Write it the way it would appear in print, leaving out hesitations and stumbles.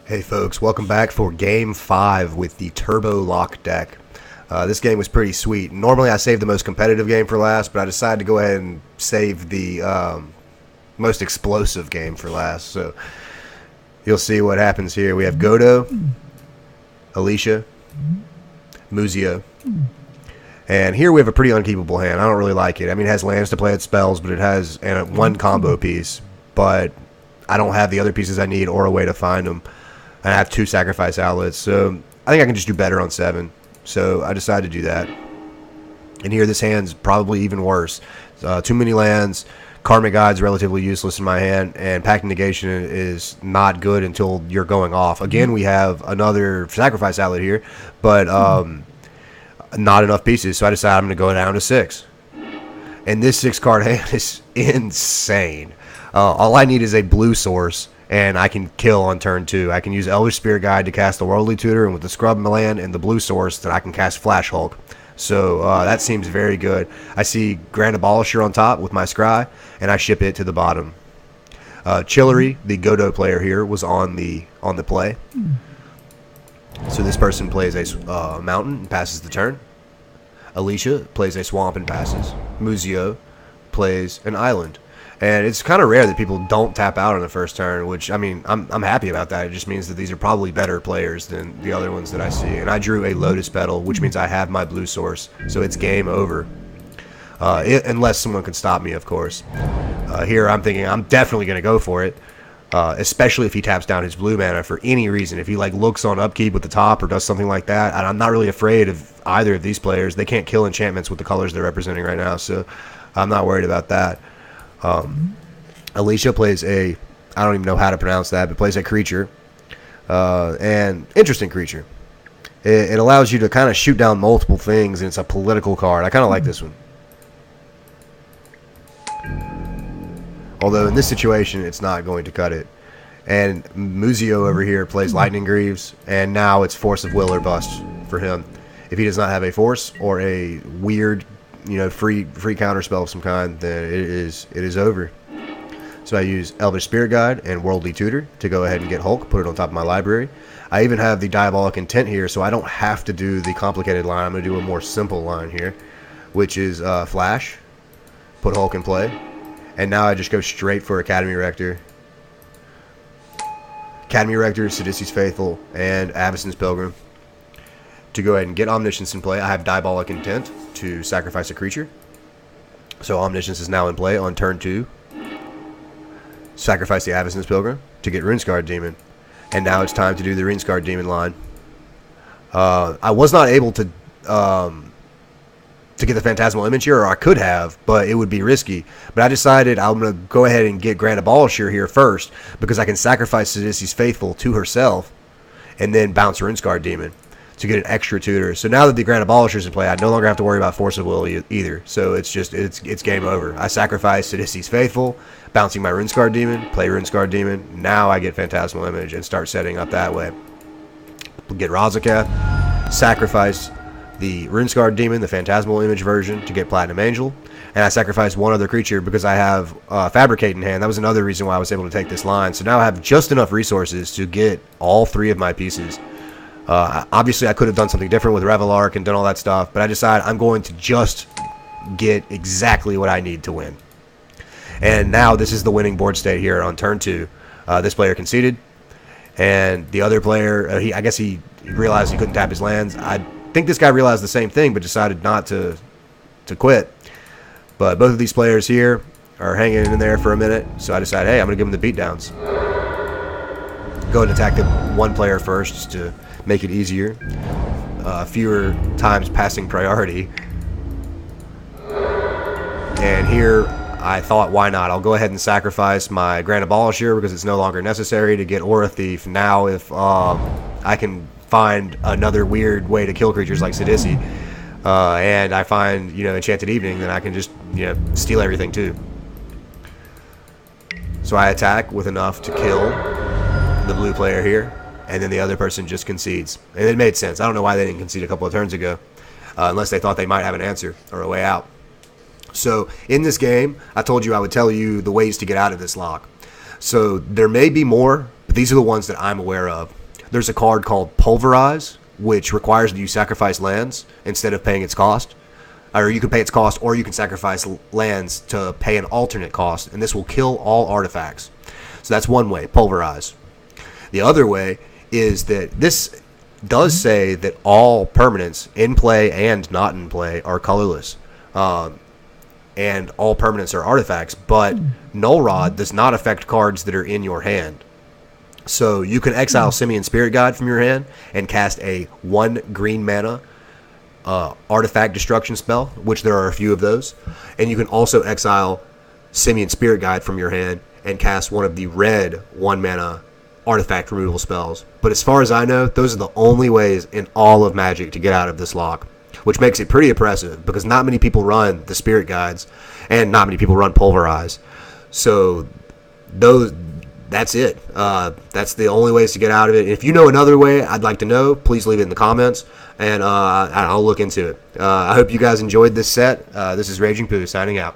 Hey folks, welcome back for Game 5 with the Turbo Lock deck. This game was pretty sweet. Normally I save the most competitive game for last, but I decided to go ahead and save the most explosive game for last. So you'll see what happens here. We have Godo, Alicia, Muzio. And here we have a pretty unkeepable hand. I don't really like it. I mean, it has lands to play its spells, but it has one combo piece. But I don't have the other pieces I need or a way to find them. And I have 2 sacrifice outlets, so I think I can just do better on 7. So I decided to do that. And here this hand's probably even worse. Too many lands. Karmic Guide's relatively useless in my hand, and Pact Negation is not good until you're going off. Again, we have another sacrifice outlet here, but not enough pieces, so I decided I'm going to go down to 6. And this 6-card hand is insane. All I need is a blue source, and I can kill on turn 2. I can use Elvish Spirit Guide to cast the Worldly Tutor, and with the Scrub land and the blue source, that I can cast Flash Hulk. So that seems very good. I see Grand Abolisher on top with my Scry, and I ship it to the bottom. Chillery, the Godo player here, was on the play. So this person plays a mountain and passes the turn. Alicia plays a swamp and passes. Muzio plays an island. And it's kind of rare that people don't tap out on the first turn, which, I mean, I'm happy about that. It just means that these are probably better players than the other ones that I see. And I drew a Lotus Petal, which means I have my blue source, so it's game over. Unless someone can stop me, of course. Here I'm thinking I'm definitely going to go for it, especially if he taps down his blue mana for any reason. If he looks on upkeep with the top or does something like that, and I'm not really afraid of either of these players. They can't kill enchantments with the colors they're representing right now, so I'm not worried about that. Alicia plays I don't even know how to pronounce that, but plays a creature, and interesting creature. It allows you to kind of shoot down multiple things, and it's a political card. I kind of like this one. Although in this situation, it's not going to cut it. And Muzio over here plays Lightning Greaves, and now it's Force of Will or Bust for him. If he does not have a Force or a weird, free counter spell of some kind, then it is over. So I use Elvish Spirit Guide and Worldly Tutor to go ahead and get Hulk, put it on top of my library. I even have the Diabolic Intent here, so I don't have to do the complicated line. I'm going to do a more simple line here, which is Flash, put Hulk in play, and now I just go straight for Academy Rector. Academy Rector, Sidisi's Faithful, and Avacyn's Pilgrim. To go ahead and get Omniscience in play, I have Diabolic Intent to sacrifice a creature. So Omniscience is now in play on turn 2. Sacrifice the Avacyn's Pilgrim to get Runescarred Demon. And now it's time to do the Runescarred Demon line. I was not able to get the Phantasmal Image here, or I could have, but it would be risky. But I decided I'm going to go ahead and get Grand Abolisher here first, because I can sacrifice Sidisi's Faithful to herself and then bounce Runescarred Demon to get an extra tutor. So now that the Grand Abolisher's in play, I no longer have to worry about Force of Will either. So it's game over. I sacrifice Sidisi's Faithful, bouncing my Runescarred Demon, play Runescarred Demon. Now I get Phantasmal Image and start setting up that way. Get Razakath, sacrifice the Runescarred Demon, the Phantasmal Image version, to get Platinum Angel. And I sacrifice one other creature because I have Fabricate in hand. That was another reason why I was able to take this line. So now I have just enough resources to get all 3 of my pieces. Obviously, I could have done something different with Revelark and done all that stuff, but I decided I'm going to just get exactly what I need to win. And now this is the winning board state here on turn 2. This player conceded, and the other player, I guess he realized he couldn't tap his lands. I think this guy realized the same thing, but decided not to quit. But both of these players here are hanging in there for a minute, so I decided, hey, I'm going to give them the beatdowns. Go and attack the one player first just to make it easier. Fewer times passing priority. And here I thought, why not? I'll go ahead and sacrifice my Grand Abolisher because it's no longer necessary to get Aura Thief. Now if I can find another weird way to kill creatures like Sidisi, and I find Enchanted Evening, then I can just steal everything too. So I attack with enough to kill the blue player here, and then the other person just concedes. And it made sense. I don't know why they didn't concede a couple of turns ago, unless they thought they might have an answer or a way out. So in this game, I told you I would tell you the ways to get out of this lock. So there may be more, but these are the ones that I'm aware of. There's a card called Pulverize, which requires that you sacrifice lands instead of paying its cost. Or you can pay its cost, or you can sacrifice lands to pay an alternate cost, and this will kill all artifacts. So that's one way, Pulverize. The other way is that this does say that all permanents in play and not in play are colorless. And all permanents are artifacts, but Null Rod does not affect cards that are in your hand. So you can exile Simian Spirit Guide from your hand and cast a 1 green mana artifact destruction spell, which there are a few of those. And you can also exile Simian Spirit Guide from your hand and cast one of the red 1 mana artifact removal spells. But as far as I know, those are the only ways in all of Magic to get out of this lock, which makes it pretty oppressive because not many people run the Spirit Guides and not many people run Pulverize. So that's it. That's the only ways to get out of it. If you know another way, I'd like to know. Please leave it in the comments, and I'll look into it. I hope you guys enjoyed this set. This is Raging Poo signing out.